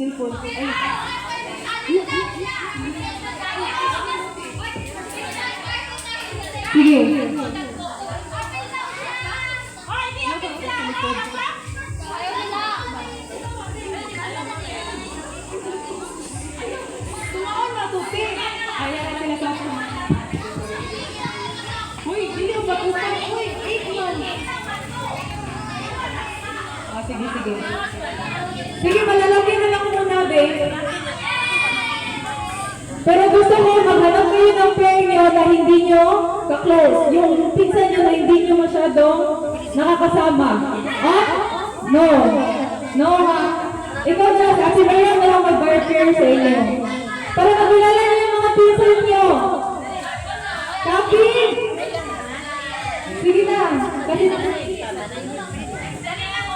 cellphone. Ay. Sige. Tumaon na, tupi. Ayan na sila sa uy, hindi ko batutang. Uy, 8 man. Ah, sige, sige. Sige, malalagyan na lang muna, be. Pero gusto ko maghanap kayo ng pair nyo na hindi nyo ka-close. Yung pinsan nyo na hindi nyo masyadong nakakasama. Ah? No. No, ha? Ikaw dyan, kasi mayroon na lang mag-bar pair sa inyo. Para nakilala nyo yung mga pinsan nyo. Copy! Sige na. Kasi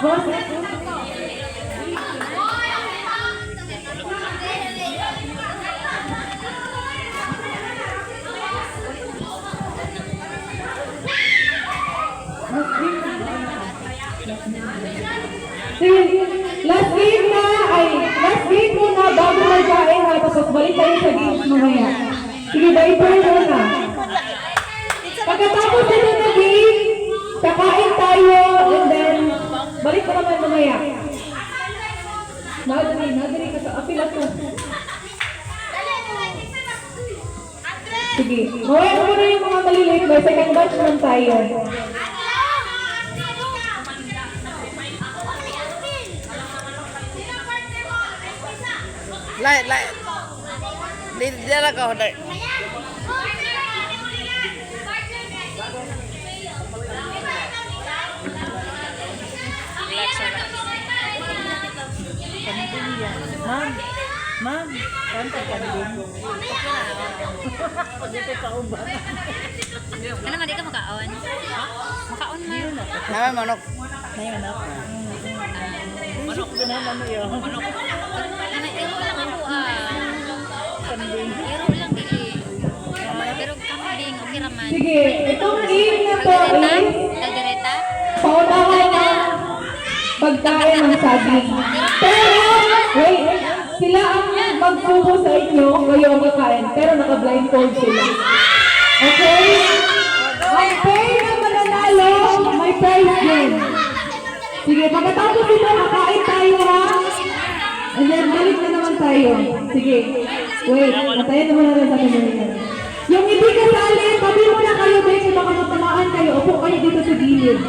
boss. Sige, last game na bago magkain ha, tapos balik tayo sa games mamaya. Sige, diaper muna. Pagkatapos nito na game, kakain tayo, and then, balik pa naman mamaya. Nadali ka sa apila ko. Sige, mawala mo na yung mga maliliit ba, second batch lang tayo. Lại đi ra là cầu đợi Ma'am, kanto ka din. Dito ka uban. Ano man, di ka makaon? Makaon man. Naman manok. May anak. Manok din naman mo yun. Ano, iro lang ako Kambing. Iro lang dili. Pero kambing, okay raman. Sige, itong game na to is Kaldereta? paunahan na pagkain ng saging. Pero, wait, sila ang magsubo sa inyo, kayo ang kakain, pero naka-blindfold sila. Okay? Ang pair na mananalo, may prize din. Sige, pagkatapos ito, kakain tayo ha. And then, balik na naman tayo. Sige. Wait, natayan naman natin sa kanila. Yung hindi kasali, tabi mo na kayo, kasi baka matamaan kayo. Upo kayo dito sa gilid.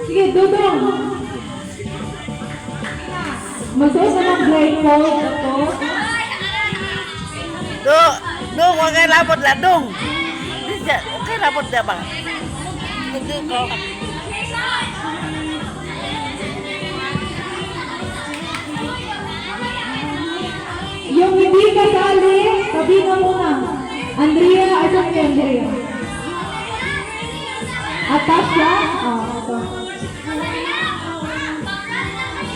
Sige, Dudong. Magsuot na ng blindfold ako. Dong, wag kay labot la dong. Kay labot dia bang. Hindi ko. Yung hindi kasali, tabi na muna. Andrea, asan si Andrea? Atasha? Ito.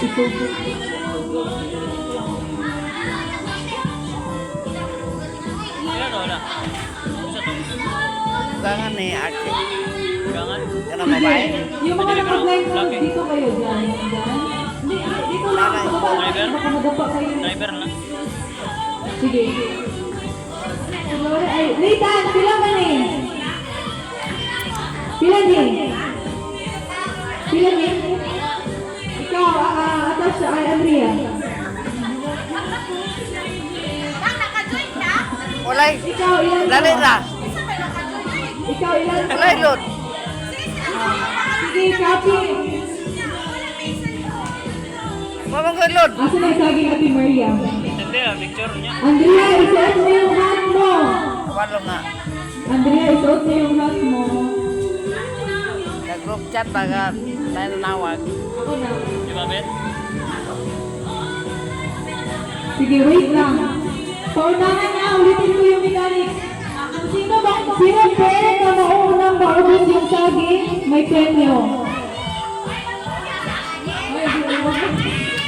Ito. Gangan ni Aki. Gangan. Ano babae? Yung mga naka-blindfold, dito kayo dyan. Hindi, dito lang. Sa baba. Baka madapa kayo. Driver lang. Sige. Ay, Nathan, pila ka ni? Pila ni? Pila ni? Ikaw, Atasha, ay Andrea. Ulay. Ikaw, ilan ka? Dali na. Ikaw, ilan ka? Ulay lot. Sige, copy. Mamang ko lot. Asa na yung saging Ate Maria? Hindi picture niya. Andrea, isuot mo yung hat mo. Walo nga. Andrea, isuot mo yung hat mo. Nag-group chat baga tayo nanawag. Ako na. Di ba, Ben? Sige, wait lang. Paunahan na, ulitin ko yung mechanics. Sino pair na maunang maubos yung saging, may premyo.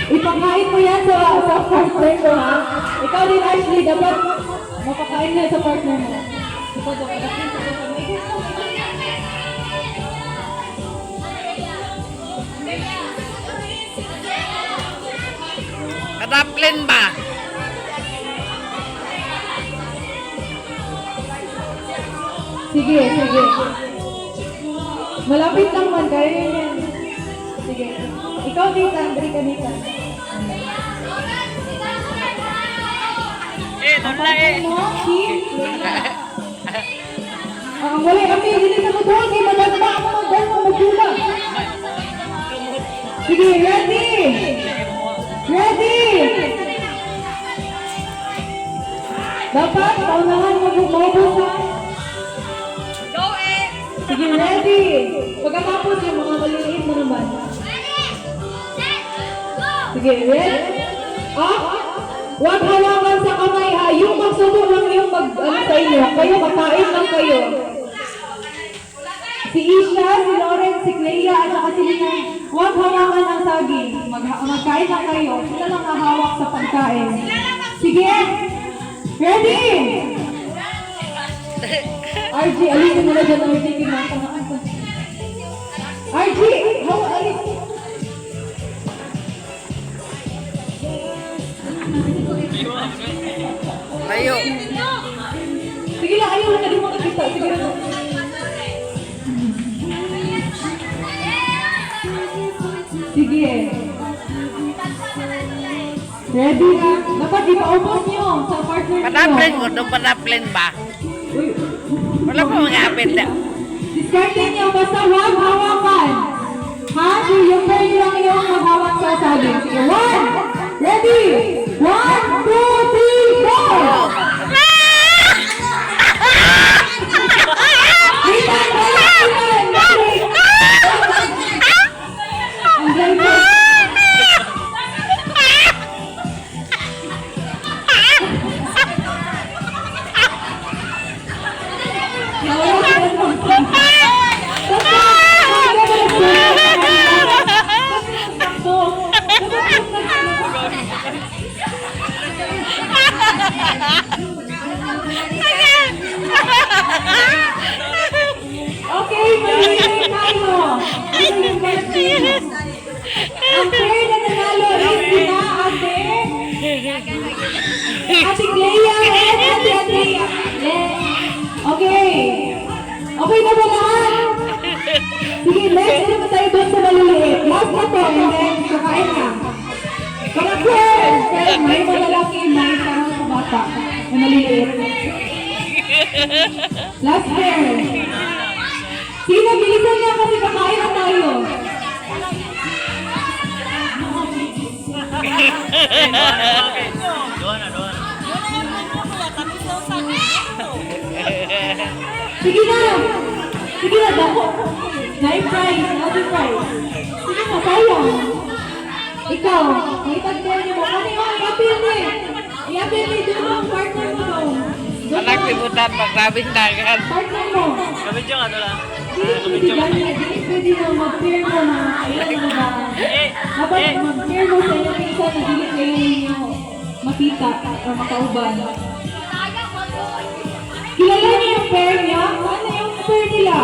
Ipakain mo yan sa partner ko, ha? Ikaw din, Ashley, dapat mapakain mo yan sa partner mo. Ikaw dapat sa Padaplin ba? Sige, sige. Malapit lang man, kaya yan. Sige. Ikaw dito, Andre ka dito. Tula eh. Mo, si? Ang wala kami, hindi sa mutuan, kay maganda ako magdula. Sige, ready? Ready? Dapat, paunahan mabubusan. Sige, ready? Pagkatapos yung mga maliliit mo naman. Sige, ready? Up! Huwag hawakan sa kamay ha. Yung magsubo lang yung sa inyo. Kayo, makain lang kayo. Si Isha, si Lawrence, si Clea, at saka si Lina. Huwag hawakan ang saging. Magkain lang kayo. Sila lang hahawak sa pagkain. Sige! Ready? RG, alisin mo na dyan, RG. Kinatangaan ko. RG! Alis! Layo. Sige lang, ayaw na din makakita. Sige lang. Sige. Ready na? Dapat ipaubos nyo sa partner nyo. Padaplin ko, doon padaplin ba? Uy. Wala pa mga apit na. Discarte nyo, basta huwag hawakan. Ha? Yung pwede lang yung maghawak sa saging. Sige, 1. Ready? 1, 2, 3, go! Okay, mag-iinay tayo. Ang pair na nanalo is sina Ate Clea and Ate Andrea. Okay. Okay na ba lahat? Sige, next na tayo doon sa maliliit. Last na to, and then kakain na. Para pair! Pero may malalaki, may parang sa bata na maliliit. Last pair. Sige, bilisan niya kasi kakain na tayo. Doon na. Sige na! Sige na, dako! Nine prize, natin prize. Sige na, sayang. Ikaw, may tagpuan niyo mo. Ano yung i-appeal mo eh? I-appeal mo doon ang partner mo doon. Anak libutan, magrabing dagan. Partner mo. Kabidyo ka doon. Hindi pwede na mag-pair mo na ayaw mo ba? Dapat mag-pair mo sa inyo minsan na hindi kayo ninyo makita o makauban. Kilala niyo yung pair niya? Ano yung pair nila?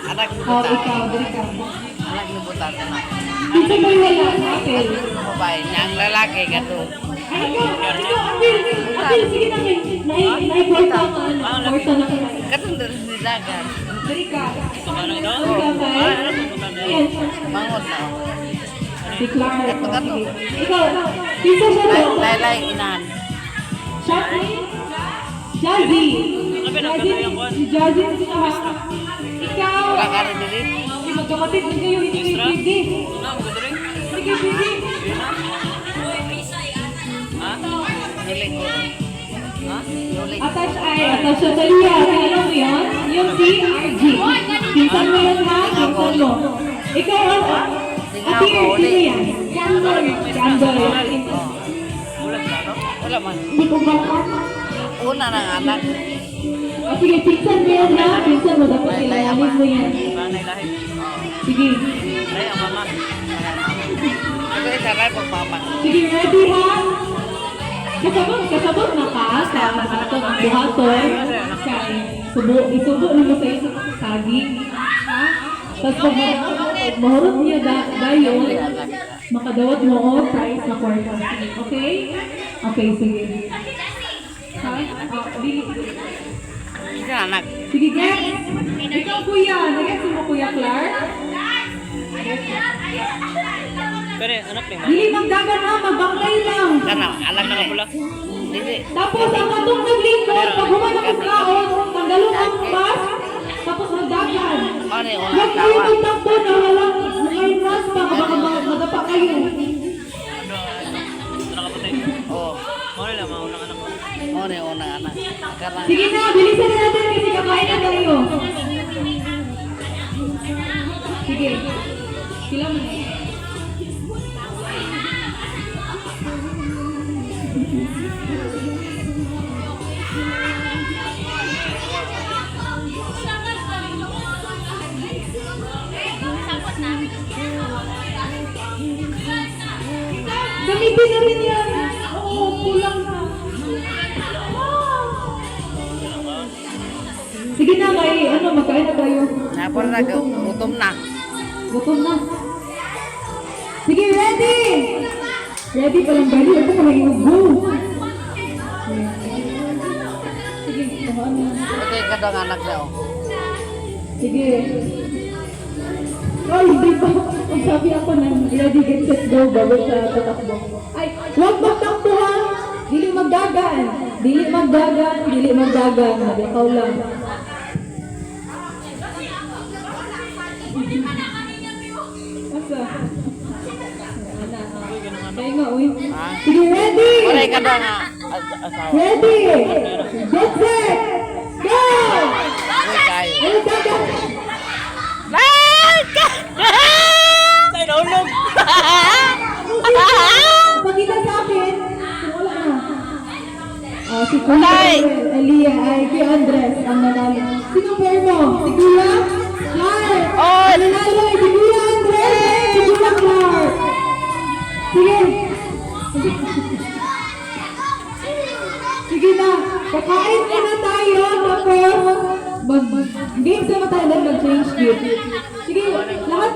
Anak Oh, libutan. ikaw, dali ka. Anak libutan ka na. Dito mo wala sa apel. Babae, niyang lalaki ka doon. Ay, ikaw, Apil, sige na, naikwarta ka, kwarta na ka. Katong dalas ni dagan. Dali ka. Tumanang daw. Yes. Mangon na. Si Clara. Sige. Ikaw, pisa siya to. Laylay, inahan. Shopee? Jazzy. Si Jazzy na sinaha. Ikaw. Wala ka rin din. Magkapatid na kayo, hindi kayo pwede. Hindi kayo pwede. Hiling ko. Ha? Hiling. Attach sa Talia. Alam mo yun? Yung si RG. Pinsan mo yun ha? Pinsan mo. Ikaw, appear, sino yan? Candor. Wala man. Hindi ko ba? Una ng anak. O sige, pinsan mo yan ha? Pinsan mo, dapat ilalim mo yan. Panay lahit. Sige. Ay, ang mama. Ito isa lang pagmama. Sige, ready ha? Kasabot na ka sa ato ng buhaton. Isubo mo sa isang saging. Ha? Tapos pag Pag mahurot niya dayon, makadawat mo o price na kwarta. Okay? Okay, sige. Ha? Dili. Isa anak. Sige, get. Ikaw, kuya. Nag-get mo, Kuya Clark? Pero anak ni Dili magdagan na, magbangkay lang. Kana anak na pula. Dili. Tapos, ang katong naglingkod, pag humanap ang kaon, tanggalon ang bus, tapos magdagan. Ano yung Huwag kayo tawa? magtakbo na walang ngayon mas pa, baka magapa kayo. Nakapatay. Oh. Mawala lang, maunang anak ko. Ano yung unang anak? Kana Sige na, bilisan na natin kasi kakain na tayo. Sige. Sila mo. Gamitin na rin yan. Oo, kulang na. Sige na, kay ano, magkain na tayo. napon na gutom na. Gutom na. Sige, ready! Ready pa lang ba? Ito pa lang yung go. Sige, tamaan na. Ito yung kadang anak niya. Oh. Sige. Ay, hindi pa. Ang sabi ako ng ready, get, set, go bago sa tatakbo. Ay, huwag magtakbo ha! Dili magdagan. Dili magdagan. Dili magdagan. Ikaw lang. Asa? Kaya nga, uy. Sige, ready! Wala yung kadang asawa. Ready! Get set! Go! Uy, kayo. Ay, dagan! Ay, naulog! Pagkita sa akin, wala na. Si Kuya Elia ay kay Andres ang nanalo. Sino pair mo? Si Kuya Clark! Oy! Ang nanalo ay si Kuya Andres! Si Kuya Clark! Sige! Sige na! Kakain muna tayo tapos mag-game sa tayo mag-change gift. Sige, lahat